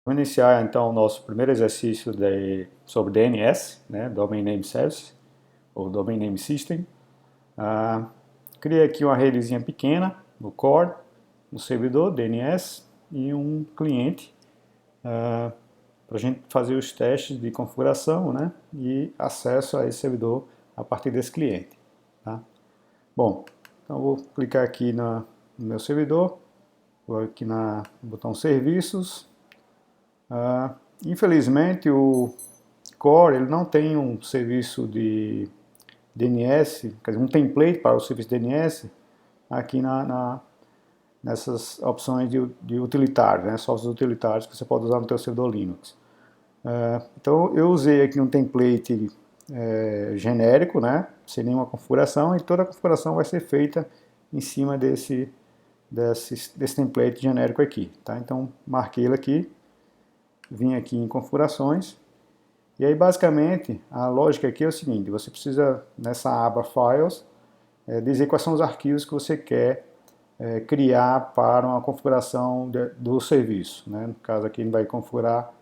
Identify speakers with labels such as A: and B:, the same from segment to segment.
A: Vamos iniciar então o nosso primeiro exercício sobre DNS, né, Domain Name Service, ou Domain Name System. Criei aqui uma redezinha pequena no core, no servidor DNS e um cliente para a gente fazer os testes de configuração, né, e acesso a esse servidor a partir desse cliente. Tá? Bom, então eu vou clicar aqui no meu servidor, vou aqui no botão Serviços. Infelizmente o Core ele não tem um serviço de DNS, quer dizer, um template para o serviço DNS aqui nessas opções de utilitários, né, softwares utilitários que você pode usar no seu servidor Linux. Então eu usei aqui um template genérico, né, sem nenhuma configuração, e toda a configuração vai ser feita em cima desse template genérico aqui. Tá? Então marquei ele aqui, vim aqui em configurações, e aí basicamente a lógica aqui é o seguinte: você precisa nessa aba Files dizer quais são os arquivos que você quer criar para uma configuração do serviço, né? No caso aqui a gente vai configurar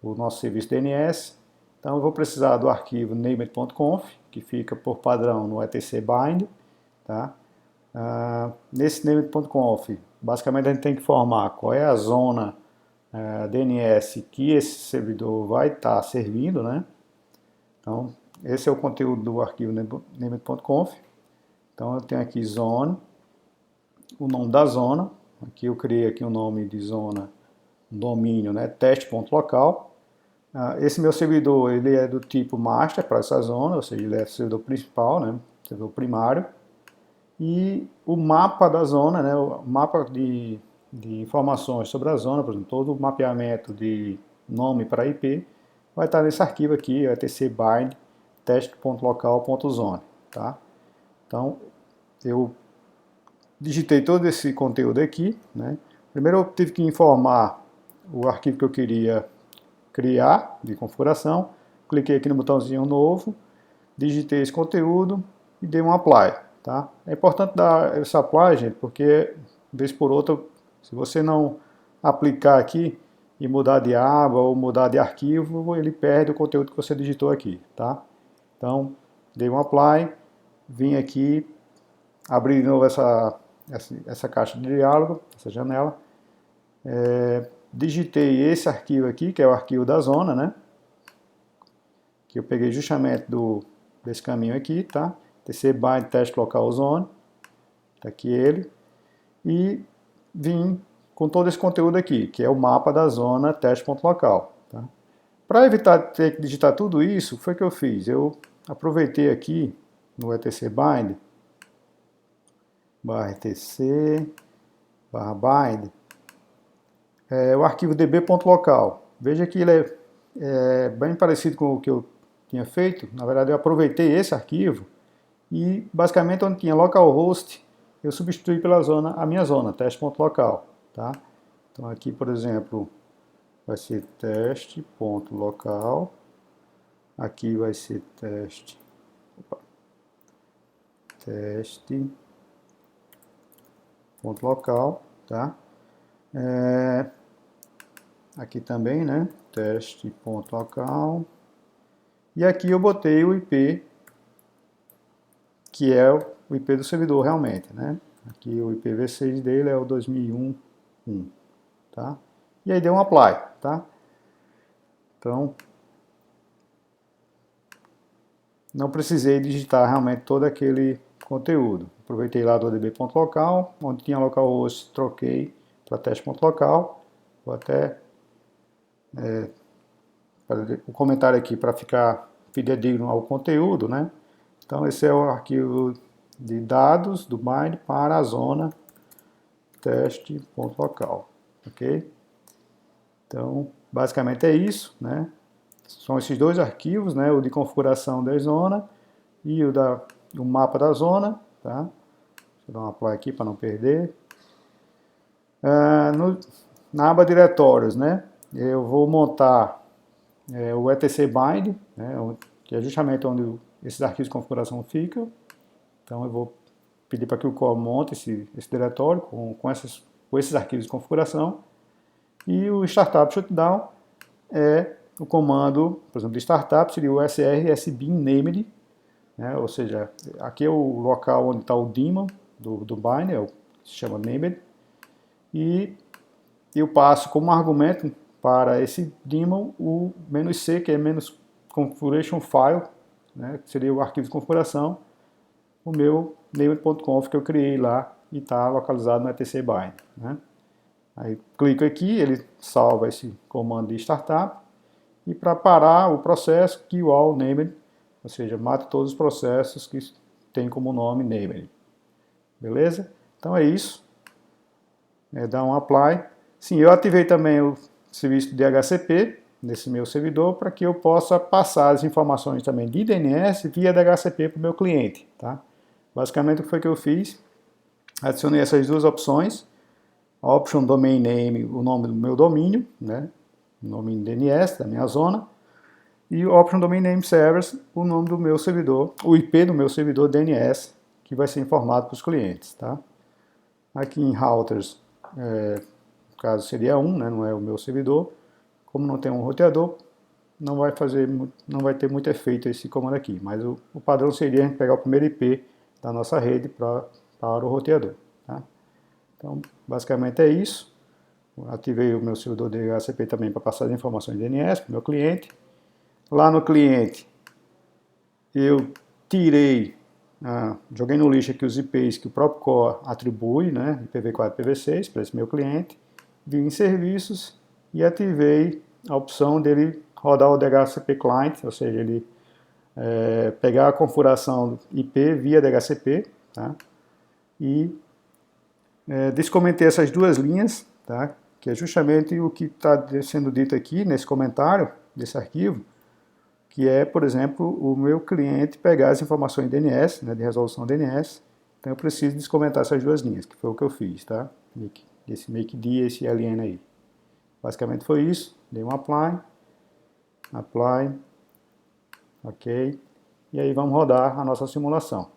A: o nosso serviço DNS, então eu vou precisar do arquivo named.conf, que fica por padrão no etc bind, tá? Nesse named.conf, basicamente a gente tem que informar qual é a zona DNS que esse servidor vai estar servindo, né? Então, esse é o conteúdo do arquivo named.conf. Então, eu tenho aqui zone, o nome da zona. Aqui eu criei aqui o nome de zona, domínio, né? Teste.local. Esse meu servidor, ele é do tipo master para essa zona, ou seja, ele é servidor principal, né? Servidor primário. E o mapa da zona, né? O mapa de informações sobre a zona, por exemplo, todo o mapeamento de nome para IP vai estar nesse arquivo aqui, etc bind teste.local.zone, tá? Então, eu digitei todo esse conteúdo aqui, né? Primeiro eu tive que informar o arquivo que eu queria criar de configuração, cliquei aqui no botãozinho novo, digitei esse conteúdo e dei um apply, tá? É importante dar esse apply, gente, porque vez por outra, se você não aplicar aqui e mudar de aba ou mudar de arquivo, ele perde o conteúdo que você digitou aqui, tá? Então, dei um apply, vim aqui, abri de novo essa caixa de diálogo, essa janela, digitei esse arquivo aqui, que é o arquivo da zona, né? Que eu peguei justamente desse caminho aqui, tá? TC bind test local zone, tá aqui ele, e vim com todo esse conteúdo aqui, que é o mapa da zona teste.local. Tá? Para evitar ter que digitar tudo isso, foi o que eu fiz. Eu aproveitei aqui no etc bind, etc bind, o arquivo db.local. Veja que ele é bem parecido com o que eu tinha feito. Na verdade, eu aproveitei esse arquivo e, basicamente, onde tinha localhost, eu substituí pela zona, a minha zona, teste.local. Tá? Então, aqui, por exemplo, vai ser teste.local. Aqui vai ser teste.local, tá? Aqui também, né? Teste.local. E aqui eu botei o IP, que é o IP do servidor realmente, né? Aqui o IPv6 dele é o 2001.1, tá? E aí deu um apply, tá? Então, não precisei digitar realmente todo aquele conteúdo. Aproveitei lá do db.local, onde tinha localhost, troquei para teste.local. Vou até fazer o comentário aqui para ficar fidedigno ao conteúdo, né? Então esse é o arquivo de dados do bind para a zona teste.local, ok? Então, basicamente é isso, né? São esses dois arquivos, né? O de configuração da zona e o mapa da zona, tá? Deixa eu dar um apply aqui para não perder. Na aba diretórios, né? Eu vou montar o etc bind, né? Que é justamente onde esses arquivos de configuração ficam. Então eu vou pedir para que o core monte esse diretório com esses arquivos de configuração. E o startup shutdown é o comando, por exemplo, de startup, seria o srsbin-named, né? Ou seja, aqui é o local onde está o daemon do bind, se chama named, e eu passo como argumento para esse daemon o "-c", que é "configuration file", né? Que seria o arquivo de configuração, o meu named.conf que eu criei lá e está localizado no etc bind, né? Aí clico aqui, ele salva esse comando de startup, e para parar o processo, kill all named, ou seja, mata todos os processos que tem como nome named. Beleza? Então é isso. Dá um apply. Sim, eu ativei também o serviço de DHCP nesse meu servidor para que eu possa passar as informações também de DNS via DHCP para o meu cliente. Tá? Basicamente o que foi que eu fiz? Adicionei essas duas opções. Option Domain Name, o nome do meu domínio, né? O nome em DNS da minha zona. E o Option Domain Name Servers, o nome do meu servidor, o IP do meu servidor DNS, que vai ser informado para os clientes. Tá? Aqui em Routers, no caso seria 1, né? Não é o meu servidor. Como não tem um roteador, não vai ter muito efeito esse comando aqui. Mas o padrão seria a gente pegar o primeiro IP da nossa rede para o roteador. Tá? Então, basicamente é isso. Ativei o meu servidor de DHCP também para passar as informações de DNS para o meu cliente. Lá no cliente, eu tirei, joguei no lixo aqui os IPs que o próprio Core atribui, né, IPv4 e IPv6 para esse meu cliente. Vim em serviços e ativei a opção dele rodar o DHCP Client, ou seja, ele pegar a configuração IP via DHCP, tá? E descomentei essas duas linhas, tá? Que é justamente o que está sendo dito aqui nesse comentário desse arquivo, que é, por exemplo, o meu cliente pegar as informações DNS, né, de resolução DNS. Então eu preciso descomentar essas duas linhas, que foi o que eu fiz, tá? Esse makeD e esse ln aí. Basicamente foi isso. Dei um apply, ok. E aí vamos rodar a nossa simulação.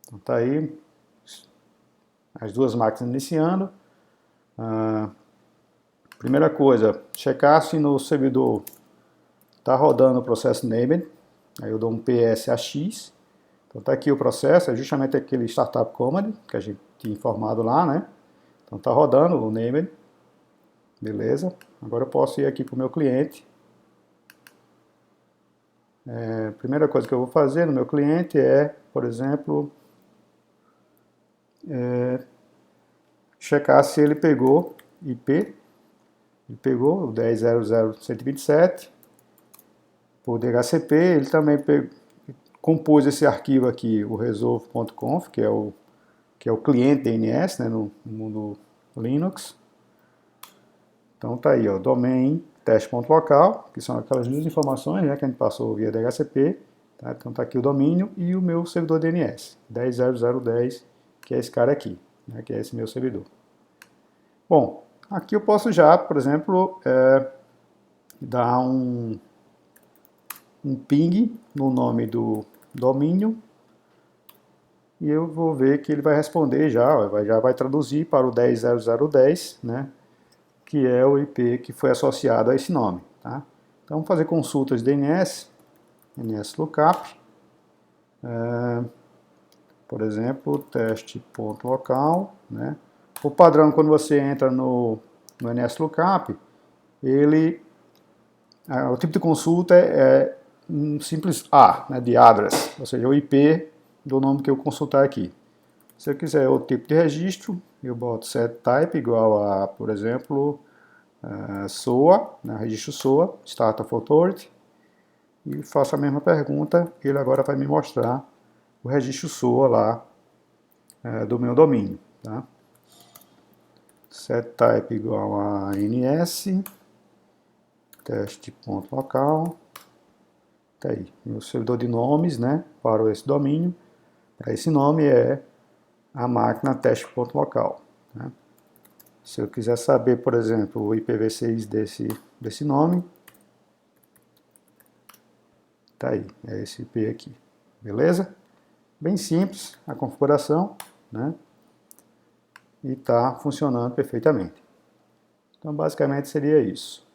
A: Então tá aí as duas máquinas iniciando. Primeira coisa, checar se no servidor está rodando o processo named. Aí eu dou um PSAX. Então está aqui o processo, é justamente aquele startup command que a gente tinha informado lá, né? Então está rodando o named. Beleza. Agora eu posso ir aqui para o meu cliente. Primeira coisa que eu vou fazer no meu cliente é, por exemplo, checar se ele pegou IP. Ele pegou o 10.0.0.127 por DHCP. Ele também compôs esse arquivo aqui, o resolve.conf, que é o cliente DNS, né, no mundo Linux. Então tá aí, ó, domain teste.local, que são aquelas duas informações, né, que a gente passou via DHCP. Tá? Então tá aqui o domínio e o meu servidor DNS, 10.0.0.10, que é esse cara aqui, né, que é esse meu servidor. Bom, aqui eu posso já, por exemplo, dar um ping no nome do domínio e eu vou ver que ele vai responder já vai traduzir para o 10.0.0.10, né, que é o IP que foi associado a esse nome. Tá? Então, vamos fazer consultas de DNS lookup, por exemplo, teste.local. Né? O padrão, quando você entra no NSLookup, o tipo de consulta é um simples A, né, de address, ou seja, o IP do nome que eu consultar aqui. Se eu quiser outro tipo de registro, eu boto setType igual a, por exemplo, SOA, né, registro SOA, Start of Authority, e faço a mesma pergunta, ele agora vai me mostrar o registro SOA lá do meu domínio. Tá? setType igual a NS, teste.local, tá aí, meu servidor de nomes, né, para esse domínio. Para esse nome é a máquina teste.local. Né? Se eu quiser saber, por exemplo, o IPv6 desse nome, tá aí, é esse IP aqui. Beleza? Bem simples a configuração, né? E está funcionando perfeitamente. Então, basicamente seria isso.